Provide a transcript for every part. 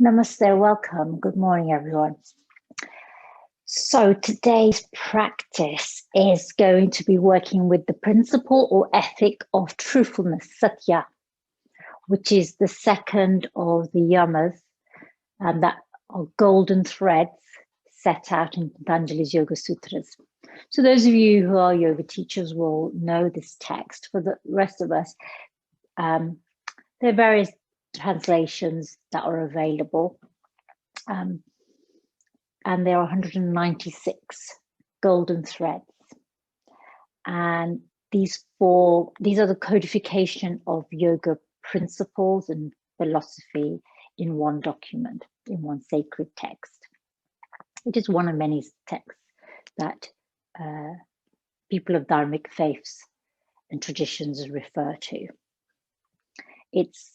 Namaste, welcome. Good morning, everyone. So today's practice is going to be working with the principle or ethic of truthfulness, Satya, which is the second of the yamas that are golden threads set out in Patanjali's Yoga Sutras. So those of you who are yoga teachers will know this text. For the rest of us, there are various translations that are available. And there are 196 golden threads. And these are the codification of yoga principles and philosophy in one document, in one sacred text. It is one of many texts that people of dharmic faiths and traditions refer to. It's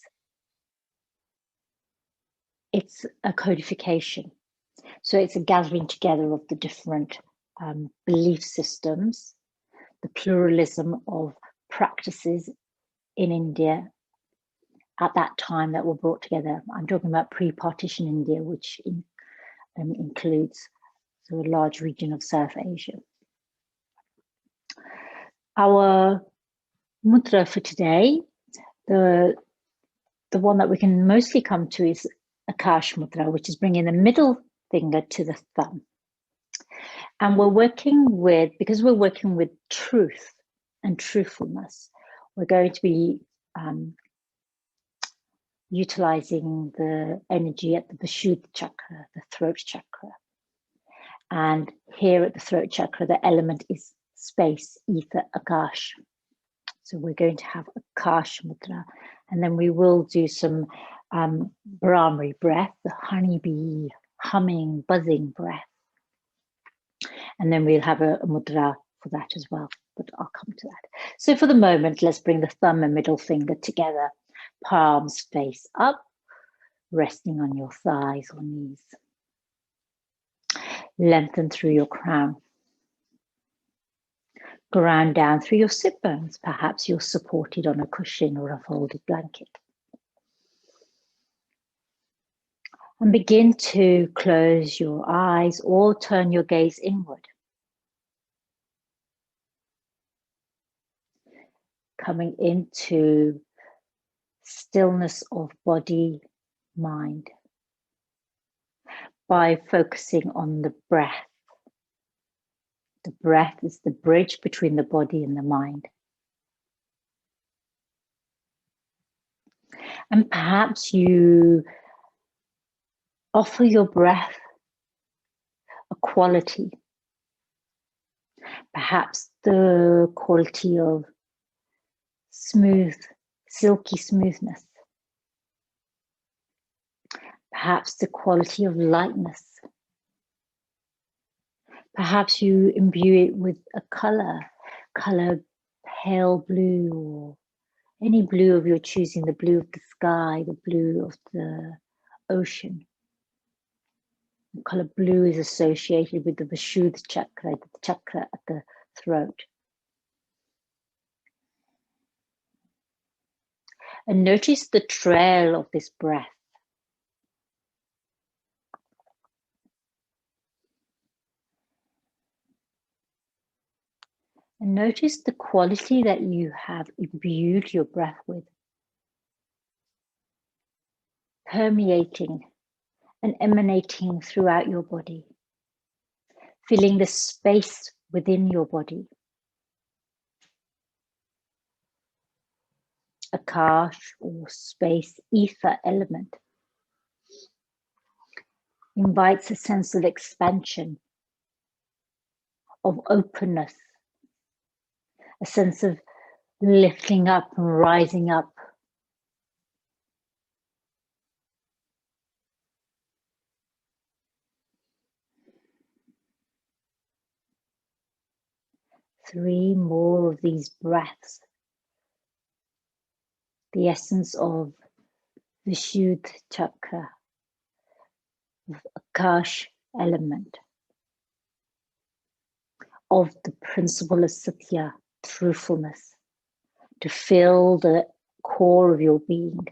a codification. So it's a gathering together of the different belief systems, the pluralism of practices in India at that time that were brought together. I'm talking about pre-partition India, which includes a large region of South Asia. Our mudra for today, the one that we can mostly come to is Akash Mudra, which is bringing the middle finger to the thumb. And because we're working with truth and truthfulness, we're going to be utilizing the energy at the Vishuddha chakra, the throat chakra. And here at the throat chakra, the element is space, ether, Akash. So we're going to have Akash Mudra, and then we will do some Brahmari breath, the honeybee, humming, buzzing breath. And then we'll have a mudra for that as well, but I'll come to that. So for the moment, let's bring the thumb and middle finger together, palms face up, resting on your thighs or knees. Lengthen through your crown. Ground down through your sit bones. Perhaps you're supported on a cushion or a folded blanket. And begin to close your eyes or turn your gaze inward. Coming into stillness of body, mind, by focusing on the breath. The breath is the bridge between the body and the mind. And perhaps you offer your breath a quality, perhaps the quality of smooth, silky smoothness, perhaps the quality of lightness. Perhaps you imbue it with a color pale blue or any blue of your choosing, the blue of the sky, the blue of the ocean. The color blue is associated with the Vishuddha chakra, the chakra at the throat. And notice the trail of this breath. And notice the quality that you have imbued your breath with, permeating and emanating throughout your body, filling the space within your body. Akash or space, ether element invites a sense of expansion, of openness, a sense of lifting up and rising up. Three more of these breaths. The essence of Vishuddha chakra, of Akash element, of the principle of Satya, truthfulness, to fill the core of your being.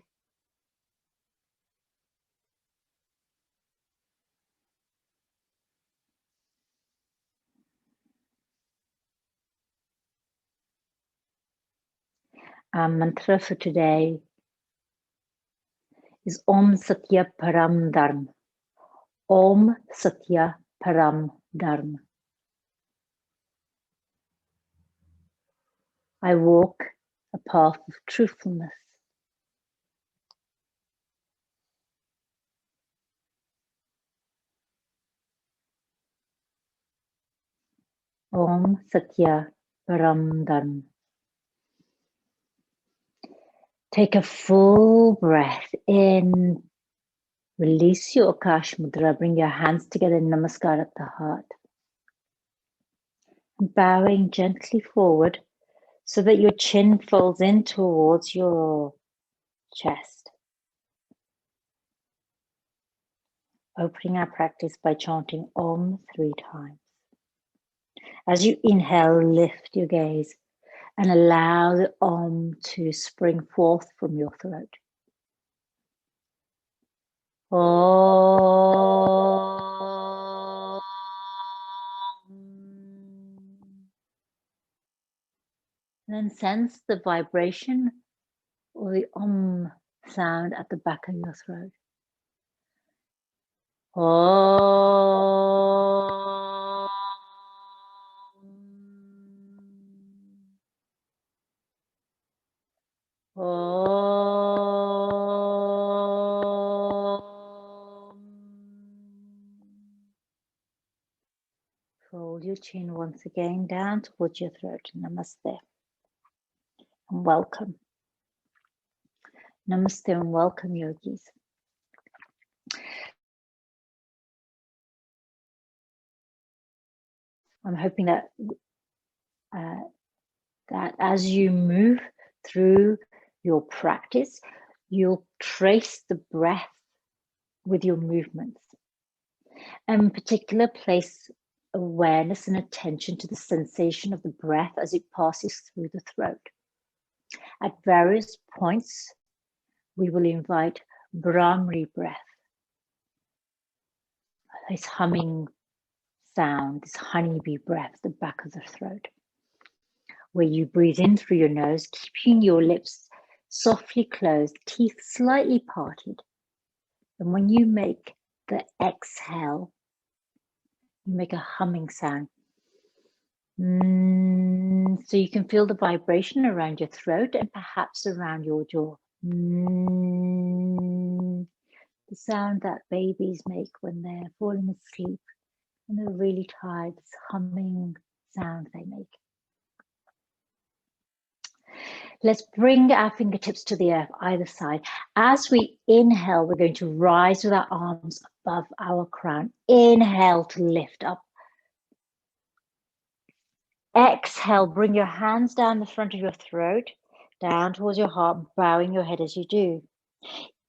Our mantra for today is Om Satya Param Dharma. Om Satya Param Dharma. I walk a path of truthfulness. Om Satya Param Dharma. Take a full breath in. Release your Akash Mudra. Bring your hands together in Namaskar at the heart. Bowing gently forward so that your chin folds in towards your chest. Opening our practice by chanting Om 3 times. As you inhale, lift your gaze and allow the Om to spring forth from your throat. Om. And then sense the vibration or the Om sound at the back of your throat. Om. Om. Fold your chin once again down towards your throat. Namaste and welcome. Namaste and welcome, yogis. I'm hoping that that as you move through your practice, you'll trace the breath with your movements. And in particular, place awareness and attention to the sensation of the breath as it passes through the throat. At various points, we will invite Brahmari breath, this humming sound, this honeybee breath at the back of the throat, where you breathe in through your nose, keeping your lips softly closed, teeth slightly parted. And when you make the exhale, you make a humming sound. So you can feel the vibration around your throat and perhaps around your jaw. The sound that babies make when they're falling asleep and they're really tired, this humming sound they make. Let's bring our fingertips to the earth, either side. As we inhale, we're going to rise with our arms above our crown. Inhale to lift up. Exhale, bring your hands down the front of your throat, down towards your heart, bowing your head as you do.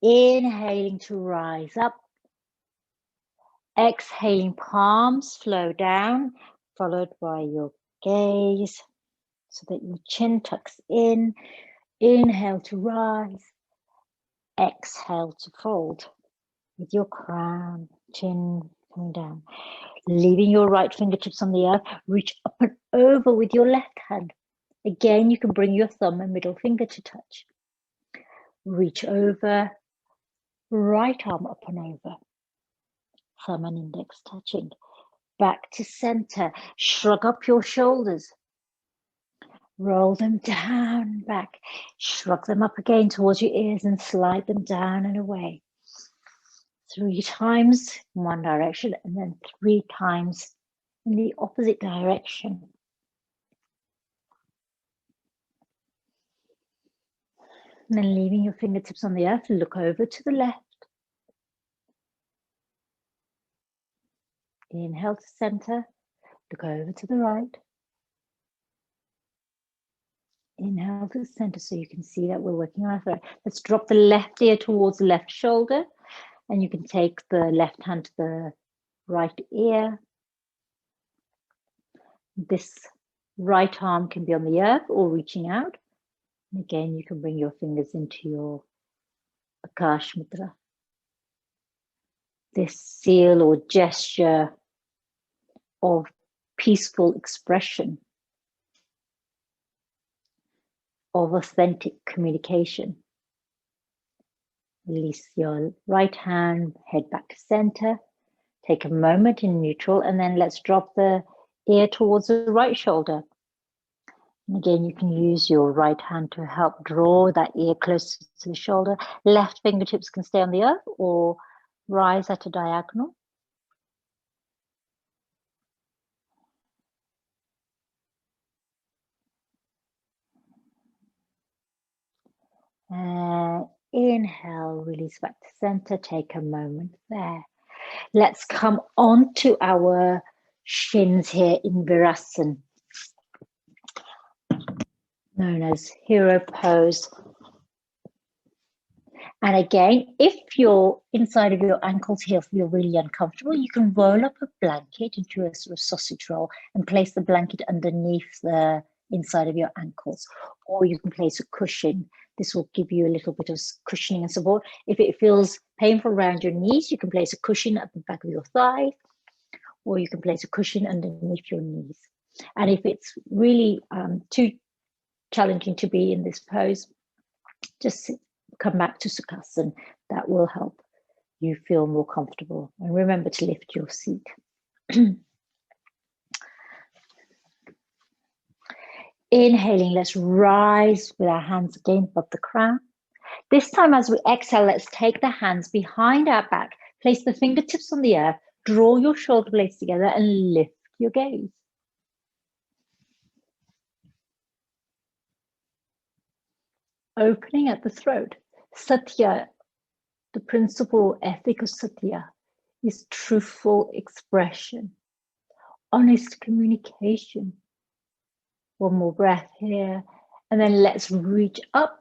Inhaling to rise up. Exhaling, palms flow down, followed by your gaze, so that your chin tucks in. Inhale to rise. Exhale to fold with your crown, chin coming down. Leaving your right fingertips on the earth, reach up and over with your left hand. Again, you can bring your thumb and middle finger to touch. Reach over, right arm up and over. Thumb and index touching. Back to center. Shrug up your shoulders. Roll them down, back. Shrug them up again towards your ears and slide them down and away. 3 times in one direction and then 3 times in the opposite direction. And then leaving your fingertips on the earth, look over to the left. Inhale to center, look over to the right. Inhale to center so you can see that we're working on our throat. Let's drop the left ear towards the left shoulder, and you can take the left hand to the right ear. This right arm can be on the earth or reaching out. And again, you can bring your fingers into your Akash Mudra. This seal or gesture of peaceful expression. of authentic communication. Release your right hand, head back to center. Take a moment in neutral, and then let's drop the ear towards the right shoulder. And again, you can use your right hand to help draw that ear closer to the shoulder. Left fingertips can stay on the earth or rise at a diagonal. Inhale, release back to center. Take a moment there. Let's come on to our shins here in Virasana, known as hero pose. And again, if your inside of your ankles here feel really uncomfortable, you can roll up a blanket into a sort of sausage roll and place the blanket underneath the inside of your ankles, or you can place a cushion. This will give you a little bit of cushioning and support. If it feels painful around your knees, you can place a cushion at the back of your thigh, or you can place a cushion underneath your knees. And if it's really too challenging to be in this pose, just come back to Sukhasana. That will help you feel more comfortable. And remember to lift your seat. Inhaling, let's rise with our hands again above the crown. This time as we exhale, let's take the hands behind our back, place the fingertips on the earth, draw your shoulder blades together and lift your gaze. Opening at the throat. Satya, the principal ethic of Satya, is truthful expression, honest communication. One more breath here, and then let's reach up.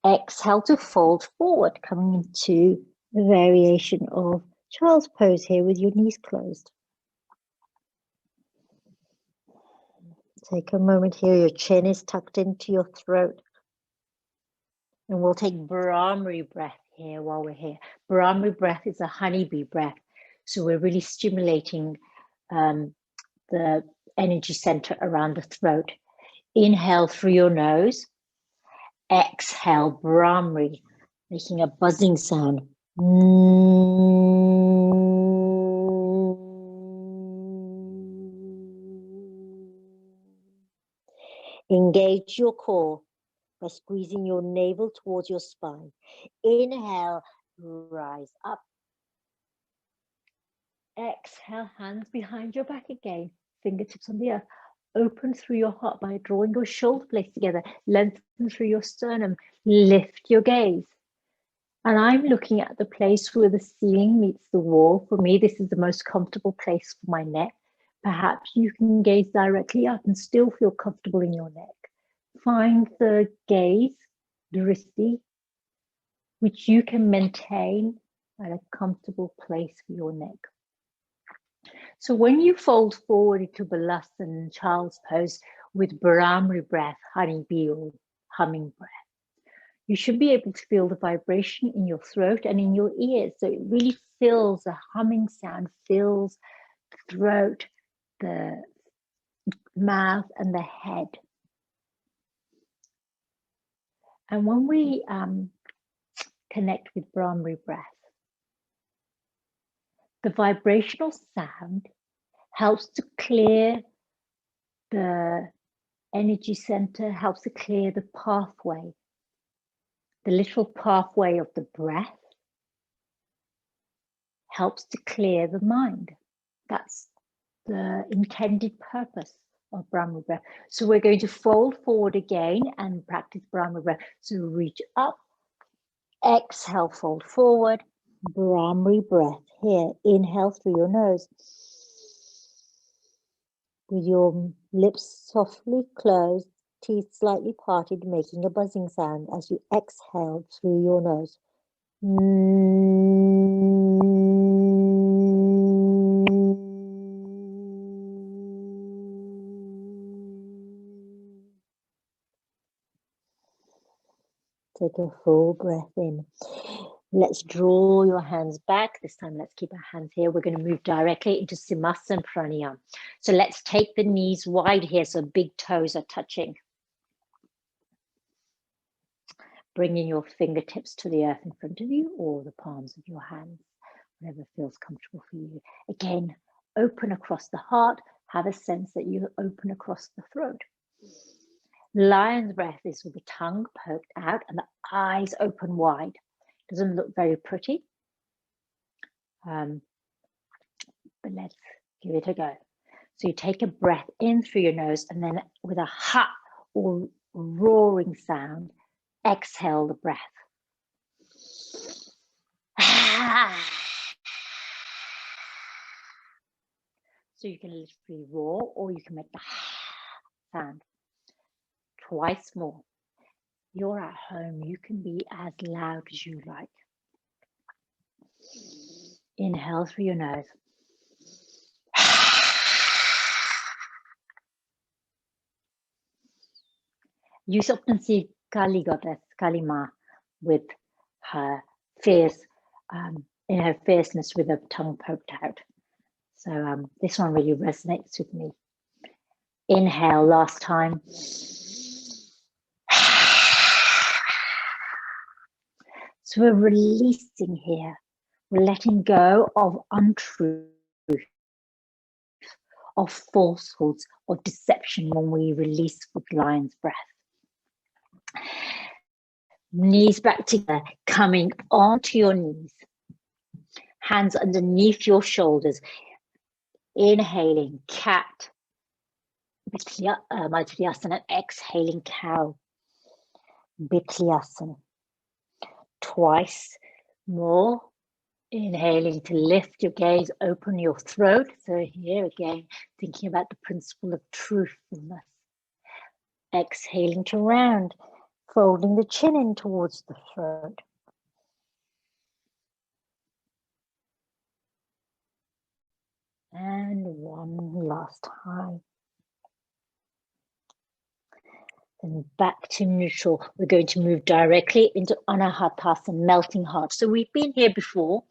Exhale to fold forward, coming into the variation of child's pose here with your knees closed. Take a moment here, your chin is tucked into your throat. And we'll take Brahmari breath here while we're here. Brahmari breath is a honeybee breath. So we're really stimulating the energy center around the throat. Inhale through your nose. Exhale, Brahmari, making a buzzing sound. Engage your core by squeezing your navel towards your spine. Inhale, rise up. Exhale, hands behind your back again, fingertips on the earth. Open through your heart by drawing your shoulder blades together. Lengthen through your sternum. Lift your gaze. And I'm looking at the place where the ceiling meets the wall. For me, this is the most comfortable place for my neck. Perhaps you can gaze directly up and still feel comfortable in your neck. Find the gaze, dristi, which you can maintain at a comfortable place for your neck. So when you fold forward into Balasana, child's pose with Brahmari breath, honeybee or humming breath, you should be able to feel the vibration in your throat and in your ears. So it really fills, the humming sound fills the throat, the mouth and the head. And when we connect with Brahmari breath, the vibrational sound helps to clear the energy center, helps to clear the pathway, the little pathway of the breath, helps to clear the mind. That's the intended purpose of Brahmari breath. So we're going to fold forward again and practice Brahmari breath. So reach up, exhale, fold forward, Brahmari breath here. Inhale through your nose. With your lips softly closed, teeth slightly parted, making a buzzing sound as you exhale through your nose. Take a full breath in. Let's draw your hands back. This time, let's keep our hands here. We're going to move directly into Simhasana Pranayama. So let's take the knees wide here so big toes are touching. bringing your fingertips to the earth in front of you or the palms of your hands, whatever feels comfortable for you. Again, open across the heart. Have a sense that you open across the throat. Lion's breath is with the tongue poked out and the eyes open wide. Doesn't look very pretty, but let's give it a go. So you take a breath in through your nose and then with a ha or roaring sound, exhale the breath. So you can literally roar or you can make the sound twice more. You're at home, you can be as loud as you like. Inhale through your nose. You often see Kali goddess, Kali Ma, with her fierce, in her fierceness with her tongue poked out. So this one really resonates with me. Inhale, last time. So we're releasing here. We're letting go of untruth, of falsehoods, of deception when we release with lion's breath. Knees back together, coming onto your knees. Hands underneath your shoulders. Inhaling, cat. Majriyasana, exhaling, cow. Bityasana. Twice more. Inhaling to lift your gaze, open your throat. So here again, thinking about the principle of truthfulness. Exhaling to round, folding the chin in towards the throat. And one last time. Then back to neutral. We're going to move directly into Anahatasana, melting heart. So we've been here before,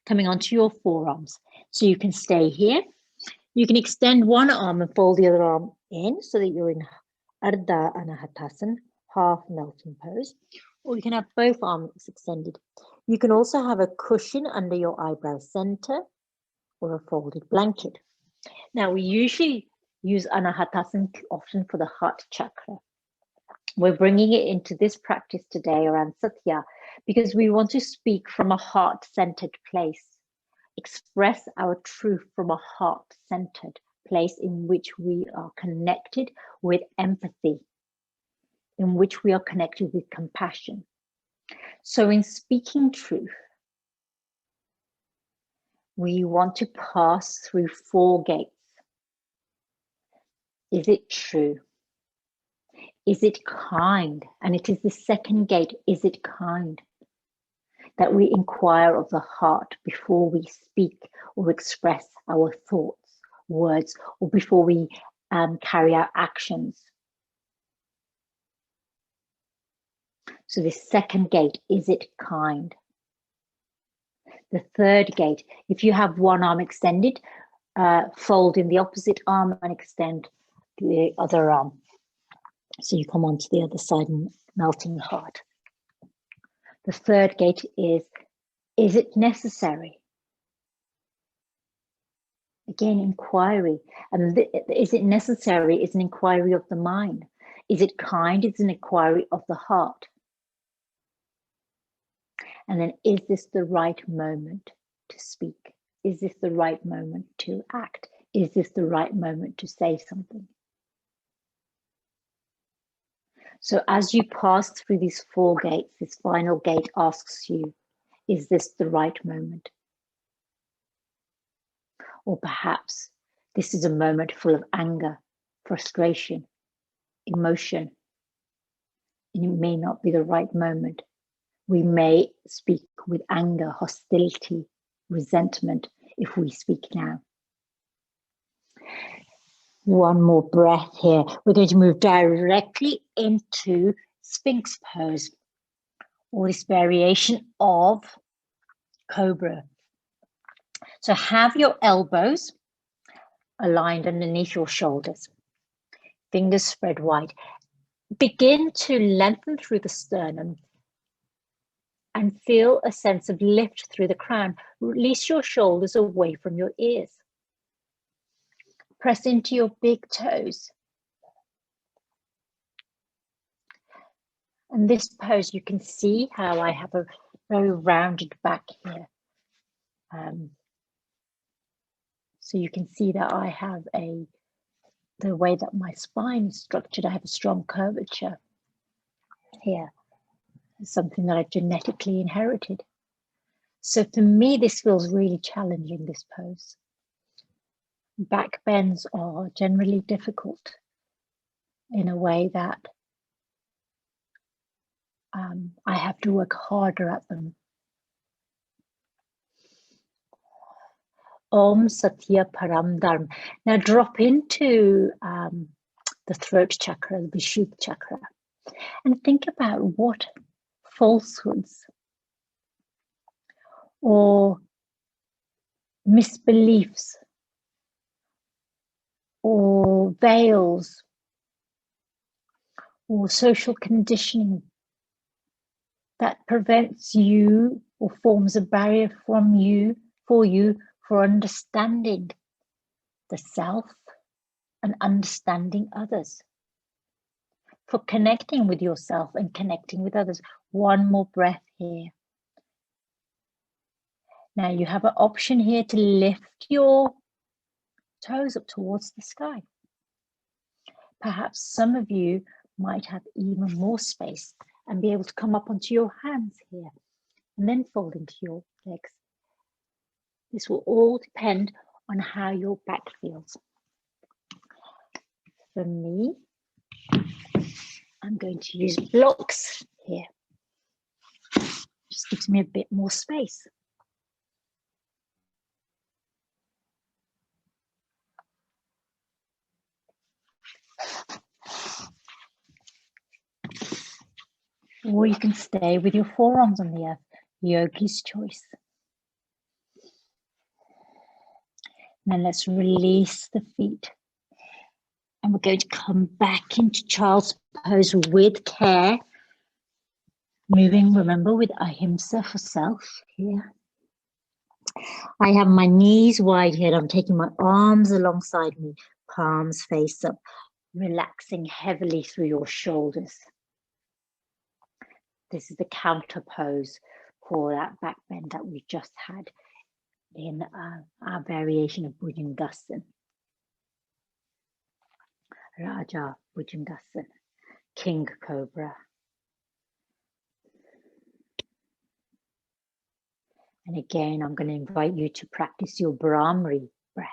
coming onto your forearms. So you can stay here. You can extend one arm and fold the other arm in so that you're in Ardha Anahatasana, half melting pose. Or you can have both arms extended. You can also have a cushion under your eyebrow center or a folded blanket. Now we usually use Anahatasana often for the heart chakra. We're bringing it into this practice today around Satya because we want to speak from a heart-centered place, express our truth from a heart-centered place in which we are connected with empathy, in which we are connected with compassion. So in speaking truth, we want to pass through 4 gates. Is it true? Is it kind? And it is the second gate, is it kind? That we inquire of the heart before we speak or express our thoughts, words, or before we carry out actions. So the second gate, is it kind? The third gate, if you have one arm extended, fold in the opposite arm and extend the other arm. So you come onto the other side and melting heart. The third gate is it necessary? Again, inquiry. And is it necessary is an inquiry of the mind. Is it kind? It's an inquiry of the heart. And then, is this the right moment to speak? Is this the right moment to act? Is this the right moment to say something? So as you pass through these 4 gates, this final gate asks you, is this the right moment? Or perhaps this is a moment full of anger, frustration, emotion. And it may not be the right moment. We may speak with anger, hostility, resentment if we speak now. One more breath here. We're going to move directly into Sphinx pose, or this variation of Cobra. So have your elbows aligned underneath your shoulders. Fingers spread wide. Begin to lengthen through the sternum and feel a sense of lift through the crown. Release your shoulders away from your ears. Press into your big toes. And this pose, you can see how I have a very rounded back here. So you can see that I have the way that my spine is structured, I have a strong curvature here. It's something that I genetically inherited. So for me, this feels really challenging, this pose. Back bends are generally difficult in a way that I have to work harder at them. Om Satya Param Dharma. Now drop into the throat chakra, the Vishuddha chakra, and think about what falsehoods or misbeliefs or veils or social conditioning that prevents you or forms a barrier for you for understanding the self and understanding others, for connecting with yourself and connecting with others. One more breath here. Now you have an option here to lift your toes up towards the sky. Perhaps some of you might have even more space and be able to come up onto your hands here and then fold into your legs. This will all depend on how your back feels. For me, I'm going to use blocks here. Just gives me a bit more space. Or you can stay with your forearms on the earth, yogi's choice. And then let's release the feet. And we're going to come back into child's pose with care. Moving, remember, with ahimsa for self here. I have my knees wide here. I'm taking my arms alongside me, palms face up, relaxing heavily through your shoulders. This is the counter pose for that back bend that we just had in our variation of Bhujangasana. Raja Bhujangasana, King Cobra. And again, I'm going to invite you to practice your Brahmari breath,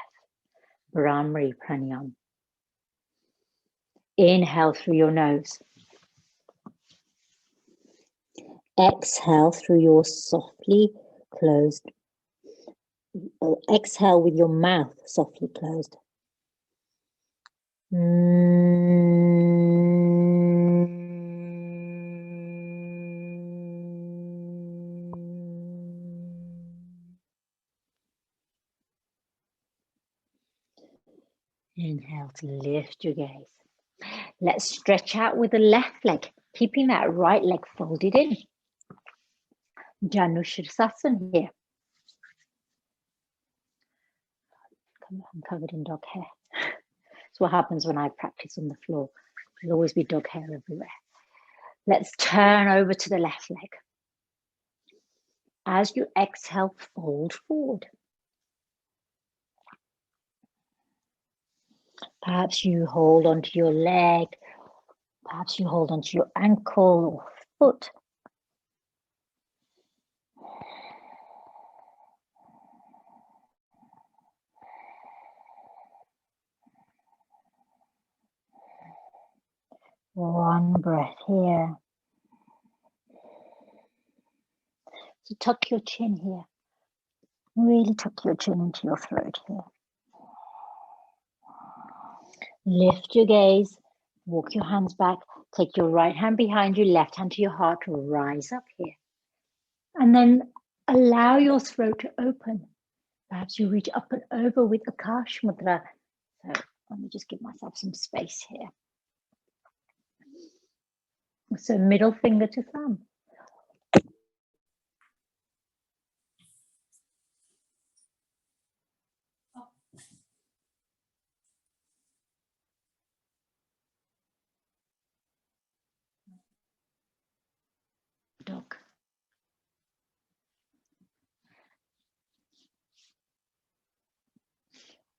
Brahmari pranayam. Inhale through your nose. Exhale through your softly closed. Exhale with your mouth softly closed. Inhale to lift your gaze. Let's stretch out with the left leg, keeping that right leg folded in. Janushirasana here. I'm covered in dog hair. That's what happens when I practice on the floor. There'll always be dog hair everywhere. Let's turn over to the left leg. As you exhale, fold forward. Perhaps you hold onto your leg. Perhaps you hold onto your ankle or foot. One breath here. So tuck your chin here. Really tuck your chin into your throat here. Lift your gaze. Walk your hands back. Take your right hand behind you, left hand to your heart. Rise up here. And then allow your throat to open. Perhaps you reach up and over with Akash Mudra. So let me just give myself some space here. So middle finger to thumb. Dog.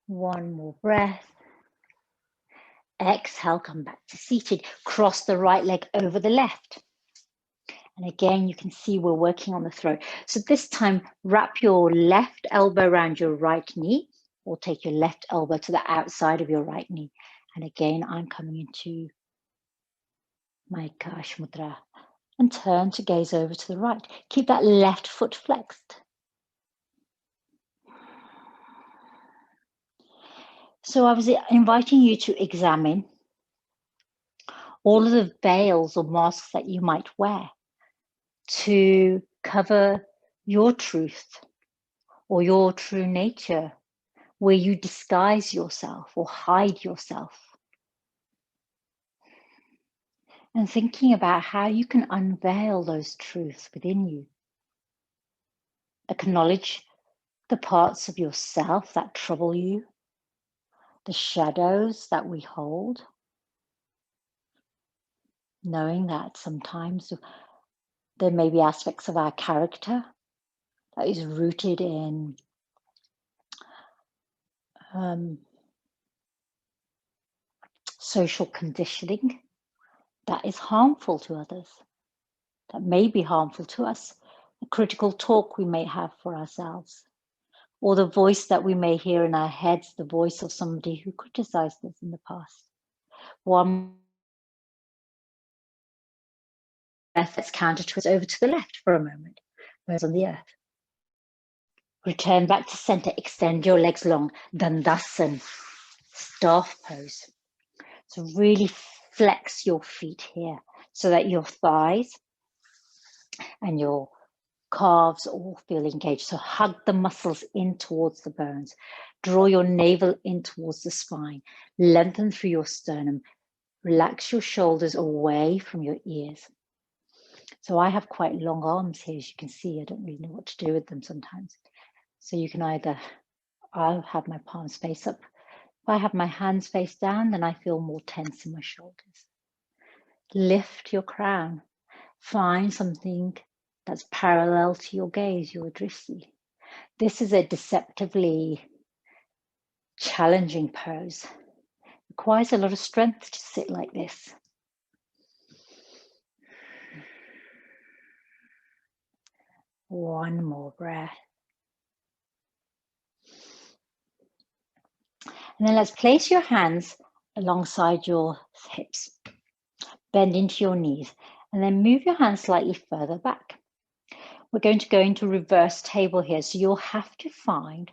One more breath. Exhale, come back to seated. Cross the right leg over the left. And again, you can see we're working on the throat. So this time, wrap your left elbow around your right knee, or take your left elbow to the outside of your right knee. And again, I'm coming into my Akash Mudra. And turn to gaze over to the right. Keep that left foot flexed. So I was inviting you to examine all of the veils or masks that you might wear to cover your truth or your true nature, where you disguise yourself or hide yourself. And thinking about how you can unveil those truths within you. Acknowledge the parts of yourself that trouble you, the shadows that we hold, knowing that sometimes there may be aspects of our character that is rooted in social conditioning that is harmful to others, that may be harmful to us, the critical talk we may have for ourselves, or the voice that we may hear in our heads, the voice of somebody who criticized us in the past. One breath that's counter twist over to the left for a moment, whereas on the earth. Return back to center, extend your legs long, Dandasana, staff pose. So really flex your feet here so that your thighs and your calves all feel engaged. So hug the muscles in towards the bones. Draw your navel in towards the spine. Lengthen through your sternum. Relax your shoulders away from your ears. So I have quite long arms here, as you can see. I don't really know what to do with them sometimes. So you can either, I'll have my palms face up. If I have my hands face down, then I feel more tense in my shoulders. Lift your crown. Find something that's parallel to your gaze, your drishti. This is a deceptively challenging pose. It requires a lot of strength to sit like this. One more breath. And then let's place your hands alongside your hips. Bend into your knees and then move your hands slightly further back. We're going to go into reverse table here. So you'll have to find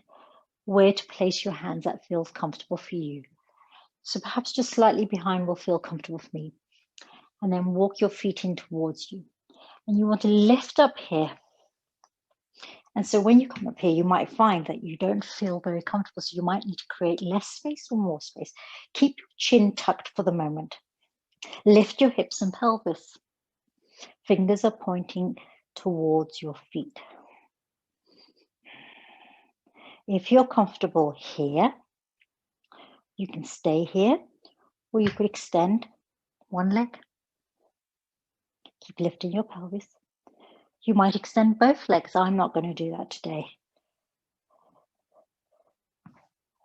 where to place your hands that feels comfortable for you. So perhaps just slightly behind will feel comfortable for me. And then walk your feet in towards you. And you want to lift up here. And so when you come up here, you might find that you don't feel very comfortable. So you might need to create less space or more space. Keep your chin tucked for the moment. Lift your hips and pelvis. Fingers are pointing towards your feet. If you're comfortable here, you can stay here, or you could extend one leg. Keep lifting your pelvis. You might extend both legs. I'm not going to do that today.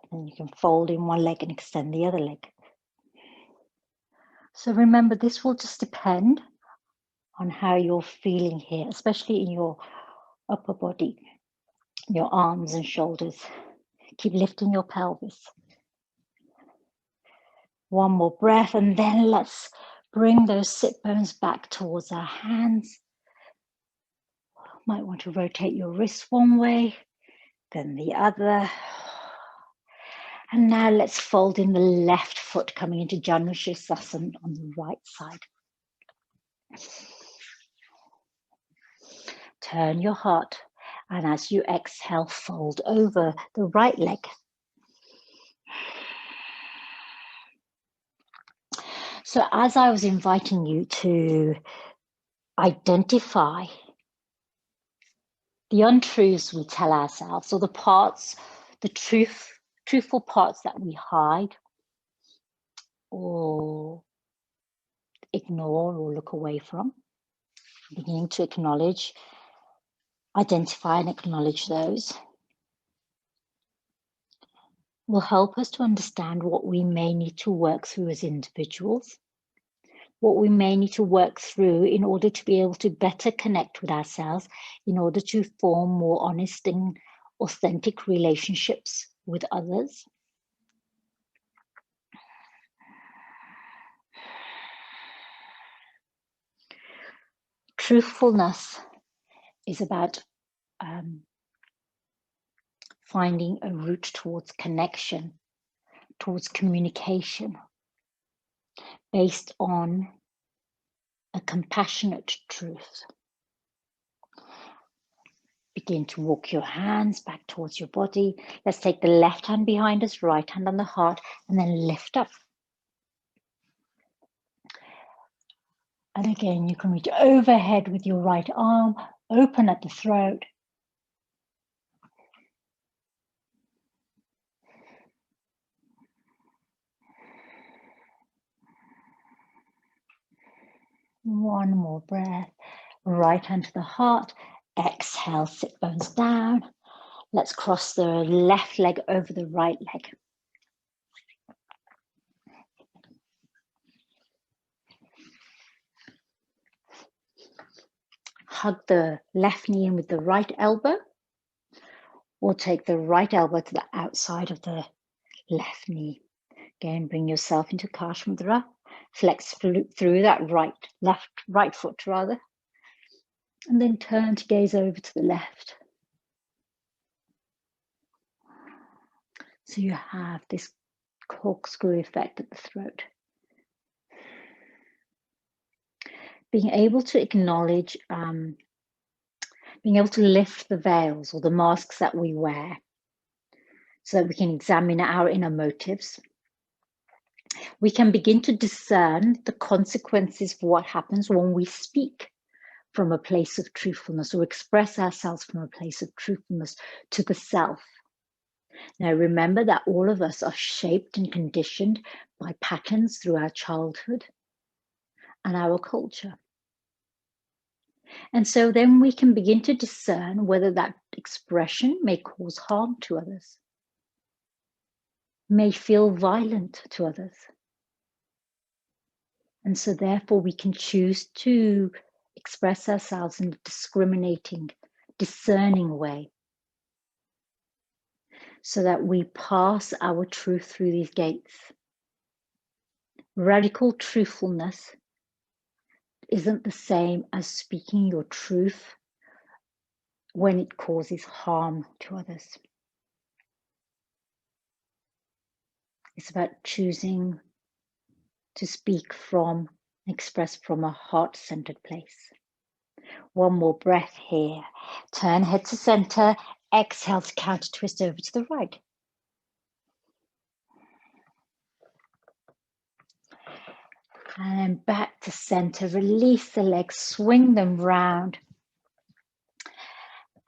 And you can fold in one leg and extend the other leg. So remember, this will just depend on how you're feeling here, especially in your upper body, your arms and shoulders. Keep lifting your pelvis. One more breath, and then let's bring those sit bones back towards our hands. Might want to rotate your wrists one way, then the other. And now let's fold in the left foot, coming into Janushirasana on the right side. Turn your heart, and as you exhale, fold over the right leg. So as I was inviting you to identify the untruths we tell ourselves, or the parts, the truthful parts that we hide or ignore or look away from, beginning to acknowledge, identify and acknowledge those, will help us to understand what we may need to work through as individuals, what we may need to work through in order to be able to better connect with ourselves, in order to form more honest and authentic relationships with others. Truthfulness is about finding a route towards connection, towards communication, based on a compassionate truth. Begin to walk your hands back towards your body. Let's take the left hand behind us, right hand on the heart, and then lift up. And again, you can reach overhead with your right arm, open at the throat. One more breath. Right hand to the heart. Exhale, sit bones down. Let's cross the left leg over the right leg. Hug the left knee in with the right elbow, or take the right elbow to the outside of the left knee. Again, bring yourself into Akash Mudra. Flex through that right foot rather. And then turn to gaze over to the left. So you have this corkscrew effect at the throat. Being able to acknowledge, being able to lift the veils or the masks that we wear so that we can examine our inner motives. We can begin to discern the consequences for what happens when we speak from a place of truthfulness or express ourselves from a place of truthfulness to the self. Now, remember that all of us are shaped and conditioned by patterns through our childhood and our culture. And so then we can begin to discern whether that expression may cause harm to others, may feel violent to others. And so therefore we can choose to express ourselves in a discriminating, discerning way, so that we pass our truth through these gates. Radical truthfulness isn't the same as speaking your truth when it causes harm to others. It's about choosing to speak from, express from a heart-centered place. One more breath here. Turn head to center. Exhale to counter twist over to the right. And then back to center. Release the legs, swing them round.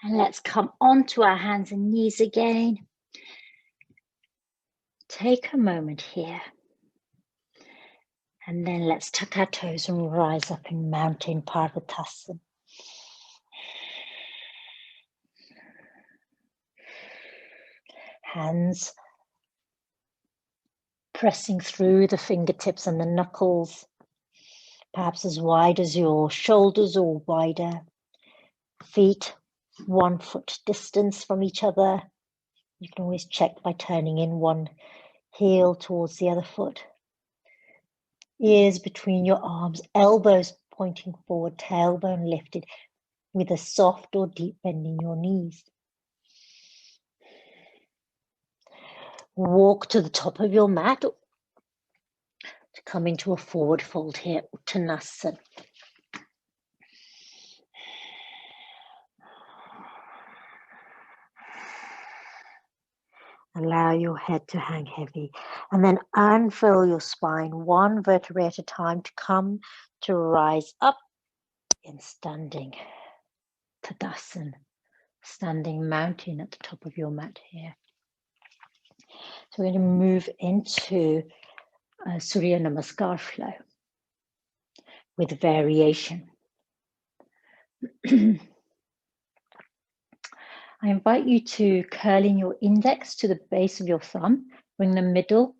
And let's come onto our hands and knees again. Take a moment here. And then let's tuck our toes and rise up in Mountain Parvatasana. Hands pressing through the fingertips and the knuckles, perhaps as wide as your shoulders or wider. Feet 1 foot distance from each other. You can always check by turning in one heel towards the other foot. Ears between your arms, elbows pointing forward, tailbone lifted with a soft or deep bend in your knees. Walk to the top of your mat to come into a forward fold here, Uttanasana. Allow your head to hang heavy. And then unfurl your spine one vertebrae at a time to come to rise up in standing Tadasana, standing mountain at the top of your mat here. So we're going to move into Surya Namaskar flow with variation. I invite you to curl in your index to the base of your thumb, bring the middle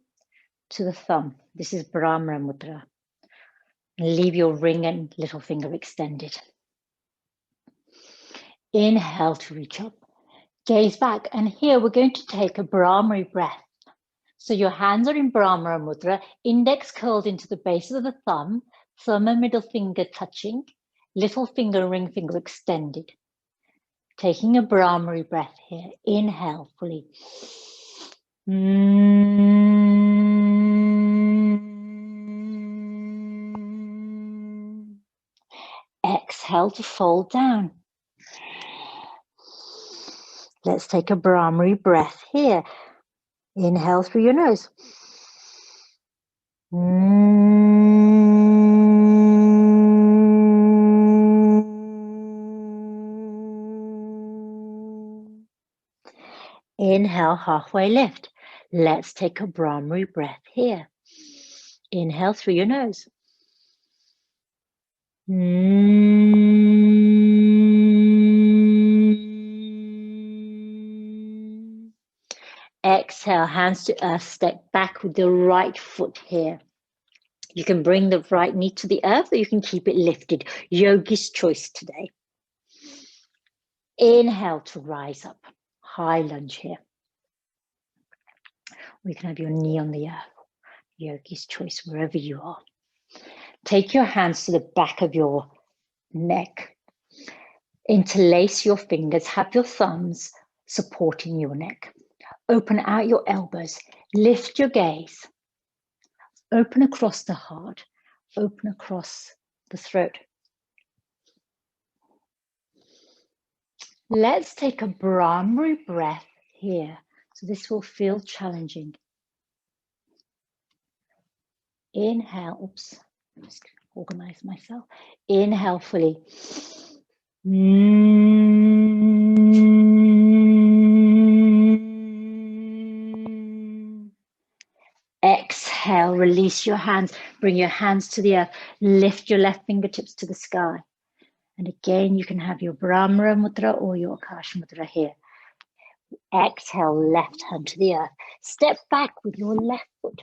to the thumb. This is Brahma Mudra. And leave your ring and little finger extended. Inhale to reach up, gaze back, and here we're going to take a Brahmari breath. So your hands are in Brahma Mudra, index curled into the base of the thumb, thumb and middle finger touching, little finger, ring finger extended. Taking a Brahmari breath here. Inhale fully. Exhale to fold down. Let's take a Brahmari breath here. Inhale through your nose. Inhale, halfway lift. Let's take a Brahmari breath here. Inhale through your nose. Exhale, hands to earth, step back with the right foot here. You can bring the right knee to the earth or you can keep it lifted. Yogi's choice today. Inhale to rise up. High lunge here. We can have your knee on the earth. Yogi's choice, wherever you are. Take your hands to the back of your neck. Interlace your fingers. Have your thumbs supporting your neck. Open out your elbows. Lift your gaze. Open across the heart. Open across the throat. Let's take a Brahmari breath here. So this will feel challenging. Inhale. Oops. Just organize myself. Inhale fully. Exhale, release your hands. Bring your hands to the earth. Lift your left fingertips to the sky. And again, you can have your Brahma Mudra or your Akash Mudra here. Exhale, left hand to the earth. Step back with your left foot.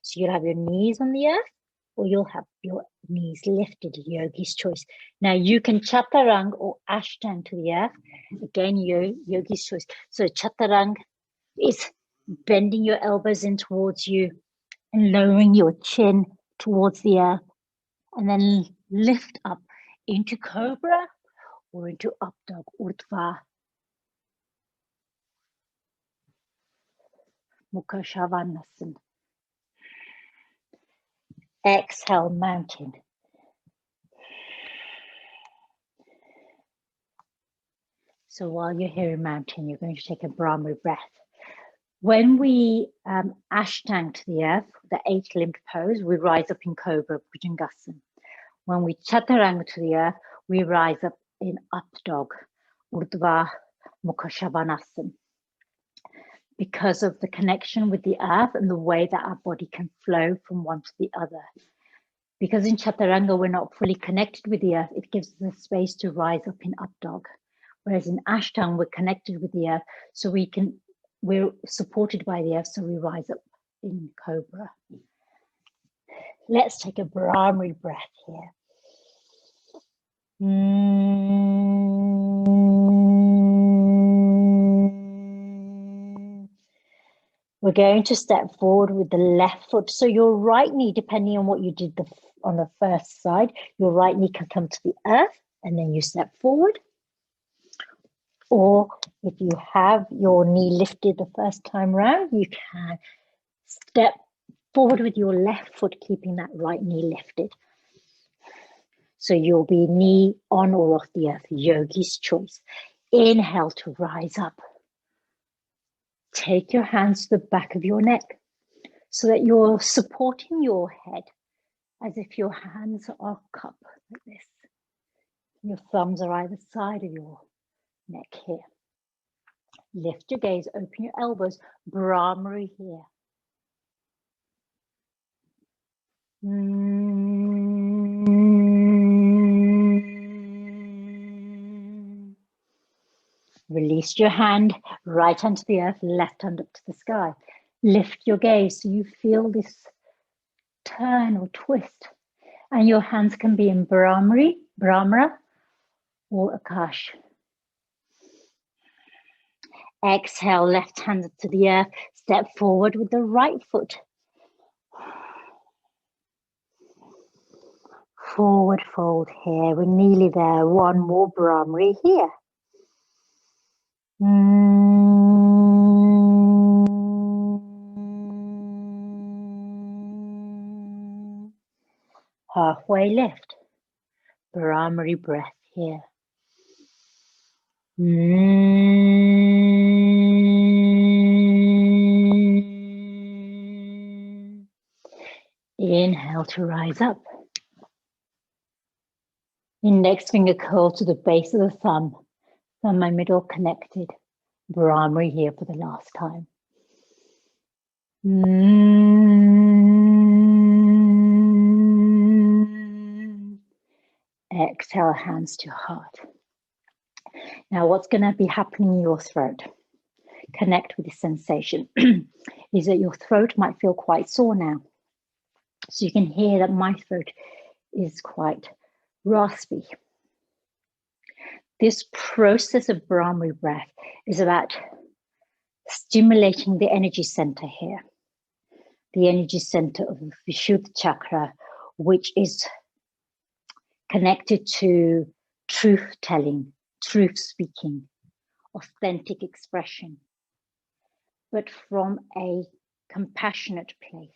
So you'll have your knees on the earth or you'll have your knees lifted, Yogi's choice. Now you can Chaturanga or Ashtanga to the earth. Again, Yogi's choice. So Chaturanga is bending your elbows in towards you and lowering your chin towards the earth. And then lift up into Cobra or into Up Dog, Urdhva Mukha Shavasana. Exhale, mountain. So while you're here in mountain, you're going to take a Brahmari breath. When we Ashtanga to the earth, the 8-limbed pose, we rise up in Cobra, Bhujangasana. When we Chaturanga to the earth, we rise up in Up Dog, Urdhva Mukha Shavasana. Because of the connection with the earth and the way that our body can flow from one to the other. Because in Chaturanga, we're not fully connected with the earth, it gives us the space to rise up in Up Dog. Whereas in Ashtanga, we're connected with the earth, so we're supported by the earth, so we rise up in Cobra. Let's take a Brahmari breath here. We're going to step forward with the left foot. So your right knee, depending on what you did on the first side, your right knee can come to the earth and then you step forward. Or if you have your knee lifted the first time round, you can step forward with your left foot, keeping that right knee lifted. So you'll be knee on or off the earth, Yogi's choice. Inhale to rise up. Take your hands to the back of your neck so that you're supporting your head as if your hands are cupped like this. Your thumbs are either side of your neck here. Lift your gaze, open your elbows, Brahmari here. Release your hand, right hand to the earth, left hand up to the sky. Lift your gaze so you feel this turn or twist. And your hands can be in Brahmari, Brahmara, or Akash. Exhale, left hand up to the earth. Step forward with the right foot. Forward fold here. We're nearly there. One more Brahmari here. Halfway lift. Brahmari breath here. Inhale to rise up. Index finger curl to the base of the thumb. Thumb and middle connected. Brahmari here for the last time. Exhale, hands to heart. Now what's going to be happening in your throat? Connect with the sensation. Is that your throat might feel quite sore now. So you can hear that my throat is quite raspy. This process of Brahmari breath is about stimulating the energy center here. The energy center of the Vishuddha chakra, which is connected to truth telling, truth speaking, authentic expression, but from a compassionate place.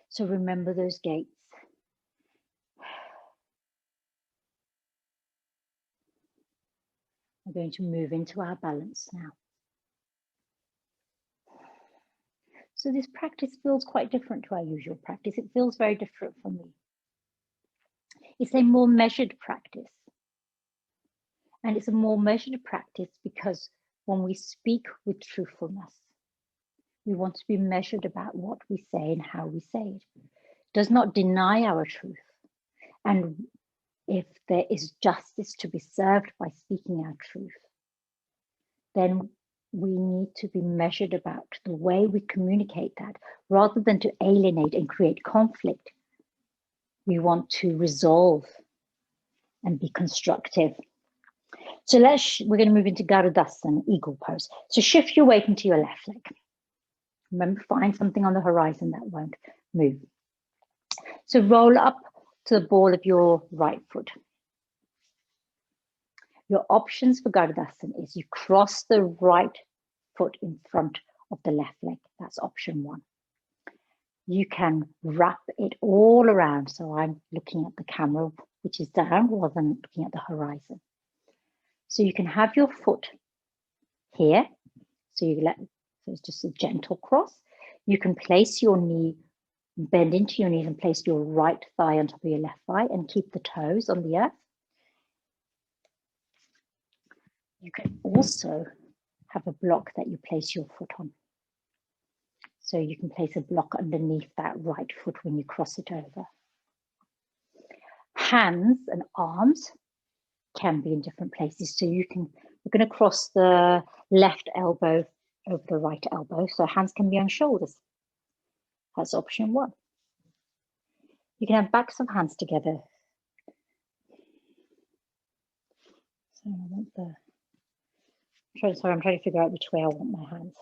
So remember those gates. We're going to move into our balance now. So this practice feels quite different to our usual practice. It feels very different for me. It's a more measured practice. And it's a more measured practice because when we speak with truthfulness, we want to be measured about what we say and how we say it. It does not deny our truth. And if there is justice to be served by speaking our truth, then we need to be measured about the way we communicate that. Rather than to alienate and create conflict, we want to resolve and be constructive. So we're going to move into Garudasana, eagle pose. So shift your weight into your left leg. Remember, find something on the horizon that won't move. So roll up to the ball of your right foot. Your options for Garudasana is you cross the right foot in front of the left leg. That's option one. You can wrap it all around. So I'm looking at the camera, which is down, rather than looking at the horizon. So you can have your foot here. So it's just a gentle cross. You can place your knee, bend into your knees and place your right thigh on top of your left thigh and keep the toes on the earth. You can also have a block that you place your foot on. So you can place a block underneath that right foot when you cross it over. Hands and arms can be in different places. So we're going to cross the left elbow over the right elbow. So hands can be on shoulders. That's option one. You can have backs of hands together. So I'm trying to figure out which way I want my hands.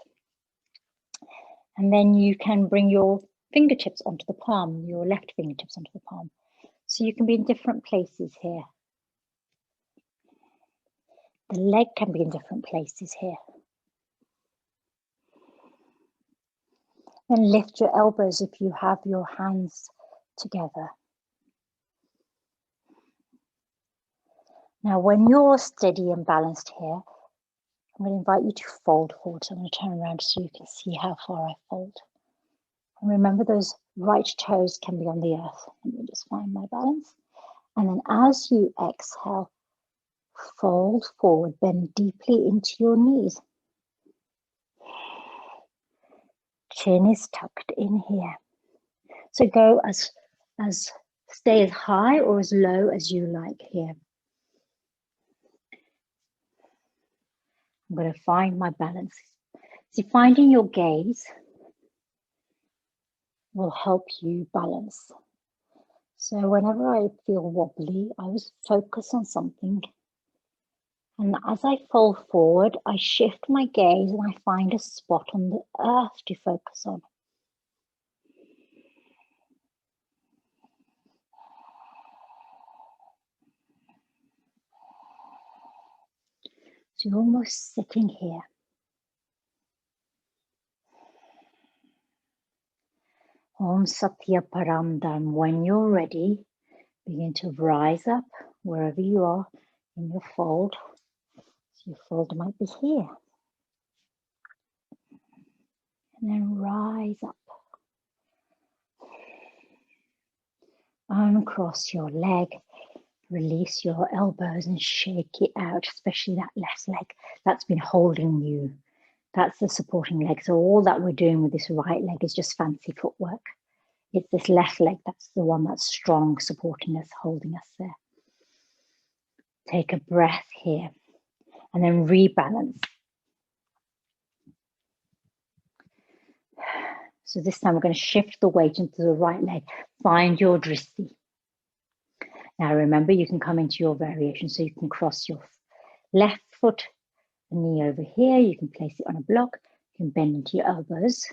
And then you can bring your fingertips onto the palm, your left fingertips onto the palm. So you can be in different places here. The leg can be in different places here. Then lift your elbows if you have your hands together. Now, when you're steady and balanced here, I'm going to invite you to fold forward. So I'm going to turn around so you can see how far I fold. And remember, those right toes can be on the earth. Let me just find my balance. And then as you exhale, fold forward, bend deeply into your knees. Chin is tucked in here. So go stay as high or as low as you like here. I'm going to find my balance. See, finding your gaze will help you balance. So whenever I feel wobbly, I was focus on something. And as I fold forward, I shift my gaze and I find a spot on the earth to focus on. So you're almost sitting here. Om Satya Param Dharma. When you're ready, begin to rise up wherever you are in your fold. So your fold might be here. And then rise up. Uncross your leg. Release your elbows and shake it out, especially that left leg that's been holding you. That's the supporting leg. So all that we're doing with this right leg is just fancy footwork. It's this left leg that's the one that's strong, supporting us, holding us there. Take a breath here and then rebalance. So this time we're going to shift the weight into the right leg. Find your dristi. Now remember, you can come into your variation. So you can cross your left foot, the knee over here. You can place it on a block. You can bend into your elbows,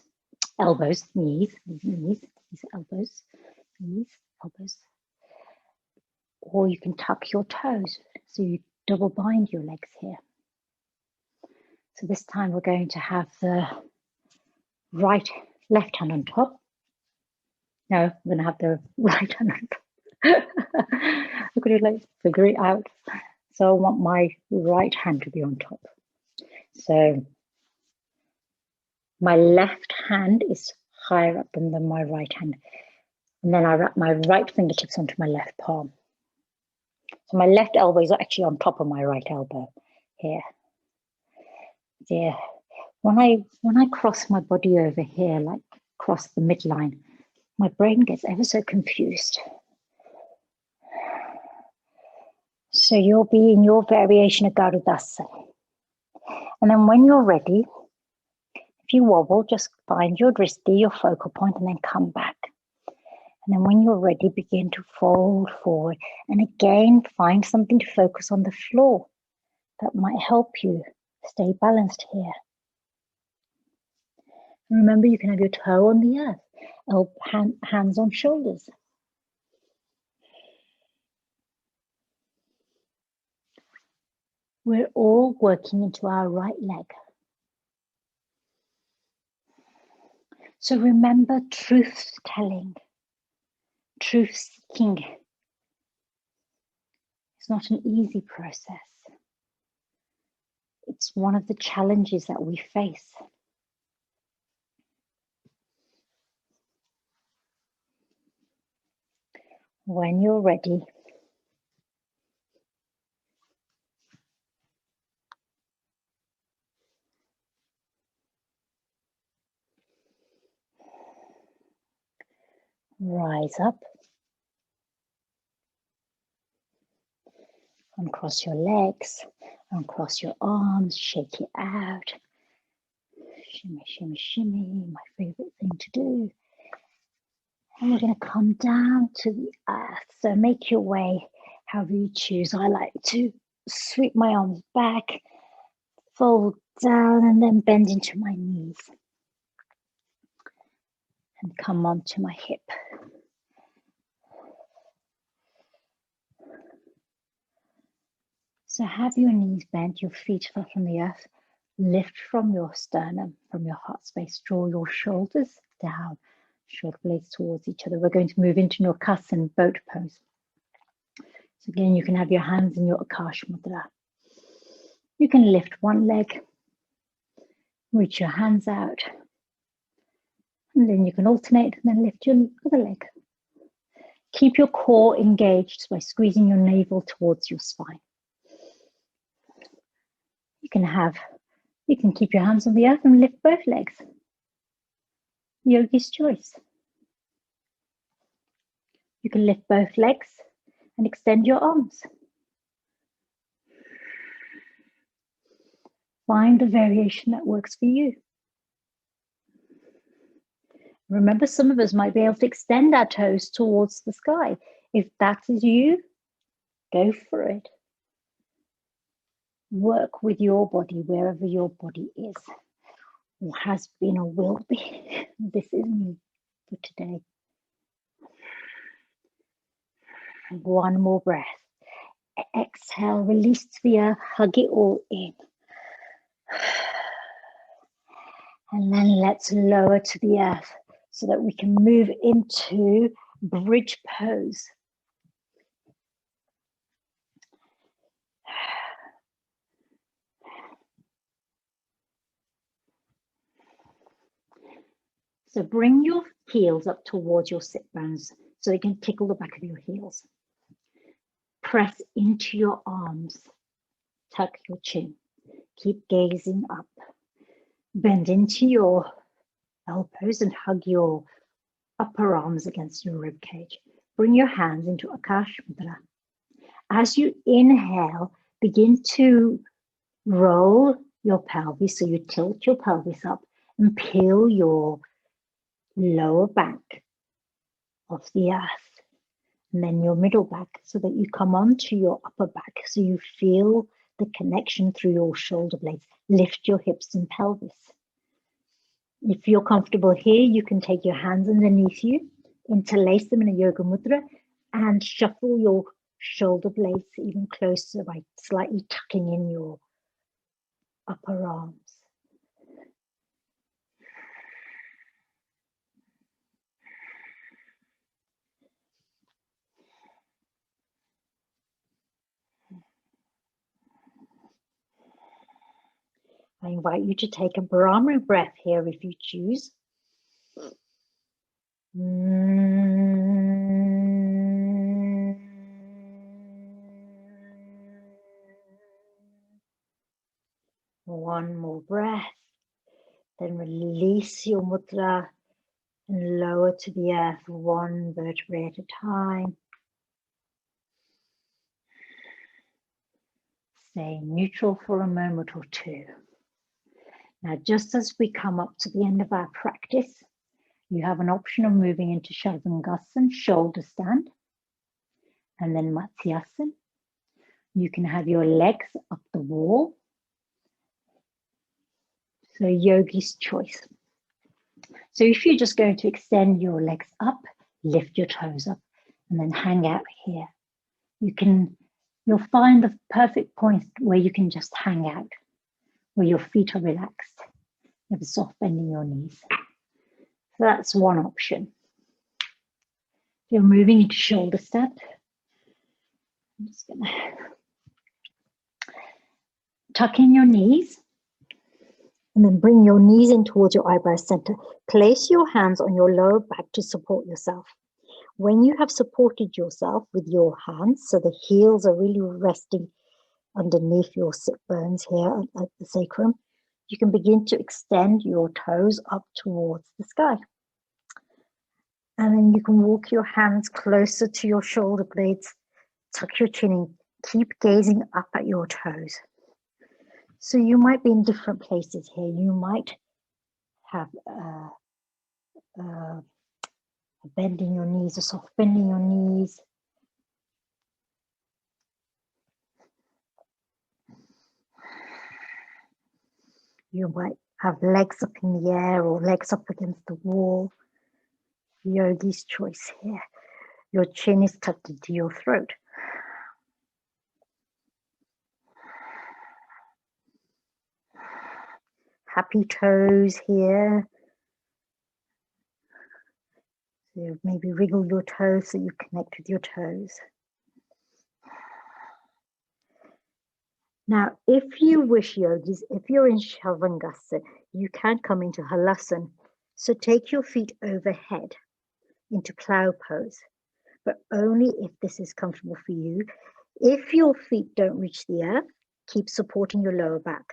knees, elbows, knees, elbows. Or you can tuck your toes. So you double bind your legs here. So this time we're going to have the left hand on top. No, I'm going to have the right hand on top. I'm going to figure it out. So I want my right hand to be on top. So my left hand is higher up than my right hand. And then I wrap my right fingertips onto my left palm. So my left elbow is actually on top of my right elbow here. Yeah. When I cross my body over here, like cross the midline, my brain gets ever so confused. So you'll be in your variation of Garudasa. And then when you're ready, if you wobble, just find your dristi, your focal point, and then come back. And then when you're ready, begin to fold forward. And again, find something to focus on the floor that might help you stay balanced here. And remember, you can have your toe on the earth, hands on shoulders. We're all working into our right leg. So remember, truth telling, truth seeking. It's not an easy process. It's one of the challenges that we face. When you're ready, rise up, uncross your legs, uncross your arms, shake it out. Shimmy, shimmy, shimmy, my favorite thing to do. And we're going to come down to the earth. So make your way however you choose. I like to sweep my arms back, fold down, and then bend into my knees. And come onto my hip. So have your knees bent, your feet flat on the earth. Lift from your sternum, from your heart space. Draw your shoulders down, shoulder blades towards each other. We're going to move into Nurkasan boat pose. So again, you can have your hands in your Akash Mudra. You can lift one leg, Reach your hands out. And then you can alternate and then lift your other leg. Keep your core engaged by squeezing your navel towards your spine. You can keep your hands on the earth and lift both legs. Yogi's choice. You can lift both legs and extend your arms. Find the variation that works for you. Remember, some of us might be able to extend our toes towards the sky. If that is you, go for it. Work with your body wherever your body is, or has been or will be. This is me for today. One more breath. Exhale, release to the earth, hug it all in. And then let's lower to the earth so that we can move into bridge pose. So bring your heels up towards your sit bones so you can tickle the back of your heels. Press into your arms. Tuck your chin. Keep gazing up. Bend into your elbows and hug your upper arms against your rib cage. Bring your hands into Akash Mudra. As you inhale, begin to roll your pelvis, so you tilt your pelvis up and peel your lower back off the earth, and then your middle back, so that you come onto your upper back, so you feel the connection through your shoulder blades. Lift your hips and pelvis. If you're comfortable here, you can take your hands underneath you, interlace them in a yoga mudra, and shuffle your shoulder blades even closer by slightly tucking in your upper arms. I invite you to take a Brahma breath here if you choose. One more breath, then release your mudra and lower to the earth one vertebrae at a time. Stay neutral for a moment or two. Now, just as we come up to the end of our practice, you have an option of moving into Shavasana, shoulder stand, and then Matsyasana. You can have your legs up the wall. So yogi's choice. So if you're just going to extend your legs up, lift your toes up, and then hang out here. You'll find the perfect point where you can just hang out, where your feet are relaxed. You have a soft bend in your knees. So that's one option. If you're moving into shoulder stand, I'm just gonna tuck in your knees and then bring your knees in towards your eyebrow center. Place your hands on your lower back to support yourself. When you have supported yourself with your hands, so the heels are really resting underneath your sit bones here at the sacrum, you can begin to extend your toes up towards the sky. And then you can walk your hands closer to your shoulder blades, tuck your chin in, keep gazing up at your toes. So you might be in different places here. You might have a bend in your knees, a soft bend in your knees. You might have legs up in the air or legs up against the wall. Yogi's choice here. Your chin is tucked into your throat. Happy toes here. So maybe wriggle your toes so you connect with your toes. Now, if you wish, yogis, if you're in Shavasana, you can come into Halasana. So take your feet overhead into plow pose, but only if this is comfortable for you. If your feet don't reach the earth, keep supporting your lower back.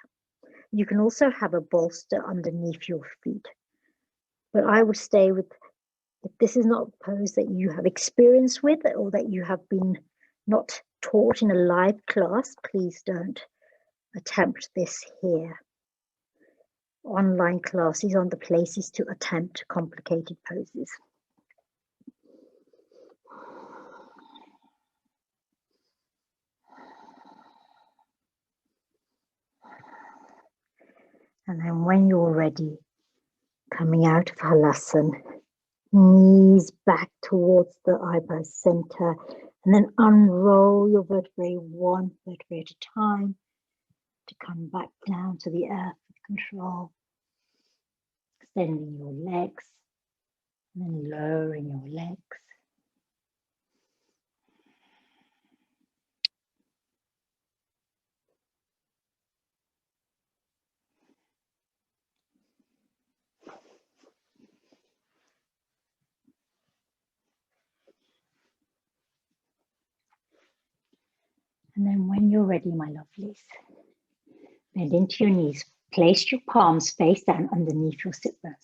You can also have a bolster underneath your feet. But I would stay with, if this is not a pose that you have experience with or that you have been not taught in a live class, please don't attempt this here. Online classes are the places to attempt complicated poses. And then when you're ready, coming out of Halasana, knees back towards the eyebrow center, and then unroll your vertebrae one vertebrae at a time to come back down to the earth with control. Extending your legs, and then lowering your legs. And then when you're ready, my lovelies, bend into your knees. Place your palms face down underneath your sit bones.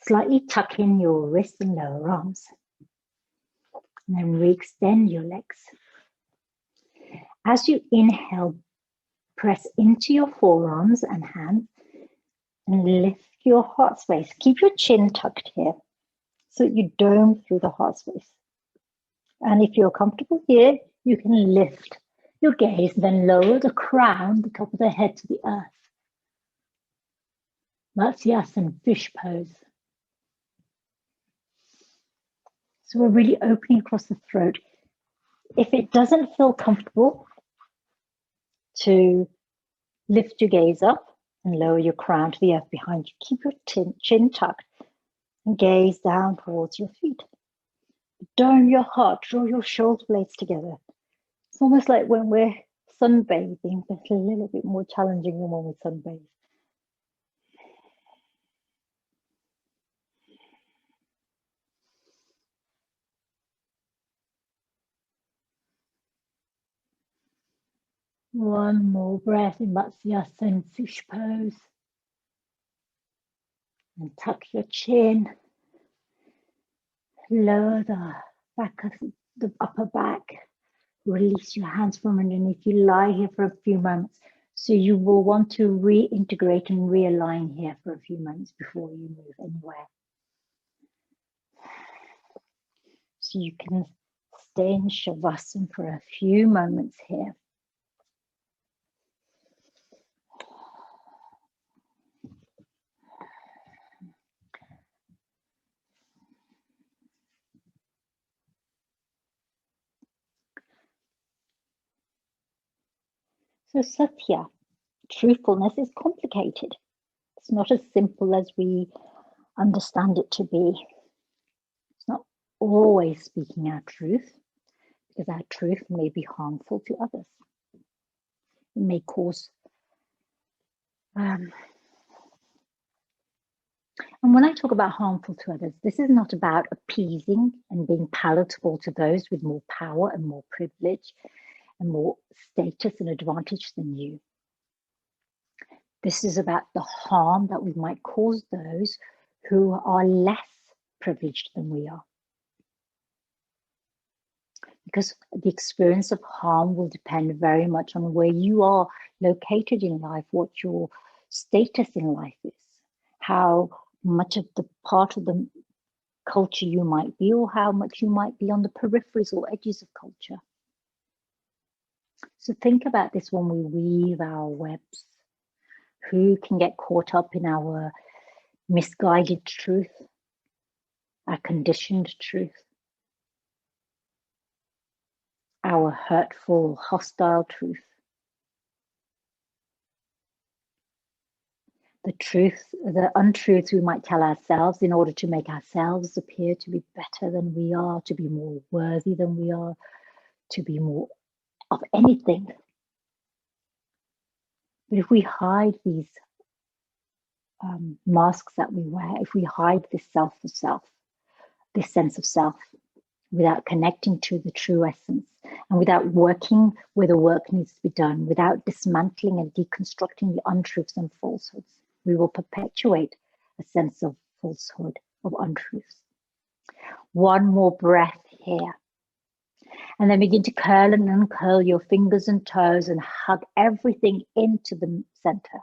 Slightly tuck in your wrists and lower arms. And then re-extend your legs. As you inhale, press into your forearms and hands and lift your heart space. Keep your chin tucked here so that you dome through the heart space. And if you're comfortable here, you can lift your gaze, then lower the crown, the top of the head to the earth. Matsyasana, fish pose. So we're really opening across the throat. If it doesn't feel comfortable to lift your gaze up and lower your crown to the earth behind you, keep your chin tucked and gaze down towards your feet. Dome your heart, draw your shoulder blades together. It's almost like when we're sunbathing, but a little bit more challenging than when we sunbathe. One more breath in Matsyasana, fish pose. And tuck your chin. Lower the back of the upper back. Release your hands from underneath you. Lie here for a few moments. So you will want to reintegrate and realign here for a few moments before you move anywhere. So you can stay in Shavasana for a few moments here. So Satya, truthfulness is complicated. It's not as simple as we understand it to be. It's not always speaking our truth, because our truth may be harmful to others. It may cause and when I talk about harmful to others, this is not about appeasing and being palatable to those with more power and more privilege and more status and advantage than you. This is about the harm that we might cause those who are less privileged than we are. Because the experience of harm will depend very much on where you are located in life, what your status in life is, how much of the part of the culture you might be, or how much you might be on the peripheries or edges of culture. So think about this when we weave our webs. Who can get caught up in our misguided truth, our conditioned truth, our hurtful, hostile truth? The truth, the untruths we might tell ourselves in order to make ourselves appear to be better than we are, to be more worthy than we are, to be more of anything. But if we hide these masks that we wear, if we hide this self of self, this sense of self, without connecting to the true essence, and without working where the work needs to be done, without dismantling and deconstructing the untruths and falsehoods, we will perpetuate a sense of falsehood, of untruths. One more breath here. And then begin to curl and uncurl your fingers and toes and hug everything into the center.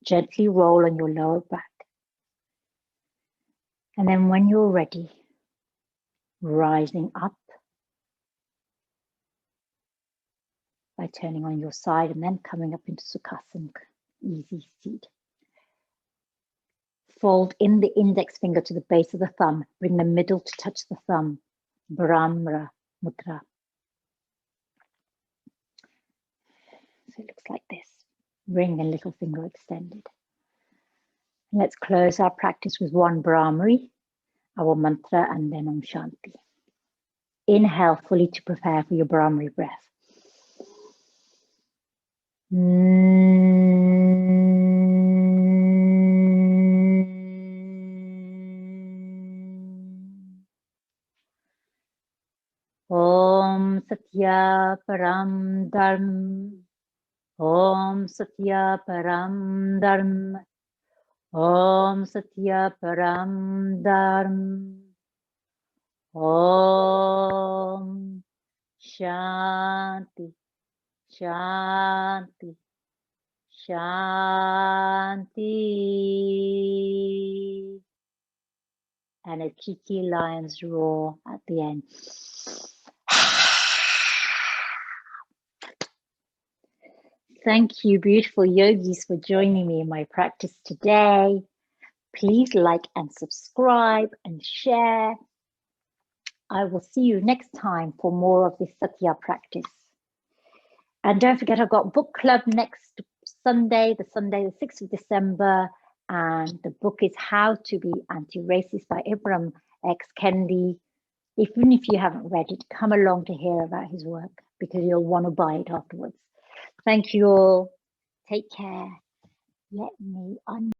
Gently roll on your lower back. And then when you're ready, rising up by turning on your side and then coming up into Sukhasana, easy seat. Fold in the index finger to the base of the thumb. Bring the middle to touch the thumb. Brahma Mudra. So it looks like this. Ring and little finger extended. Let's close our practice with one Brahmari, our mantra, and then Om Shanti. Inhale fully to prepare for your Brahmari breath. Om Satya Param Dharma. Om Satya Param Dharma. Om Satya Param Dharma. Om Shanti, Shanti, Shanti. And a cheeky lion's roar at the end. Thank you, beautiful yogis, for joining me in my practice today. Please like and subscribe and share. I will see you next time for more of this Satya practice. And don't forget, I've got book club next Sunday, the 6th of December. And the book is How to Be Anti-Racist by Ibram X. Kendi. Even if you haven't read it, come along to hear about his work because you'll want to buy it afterwards. Thank you all. Take care. Let me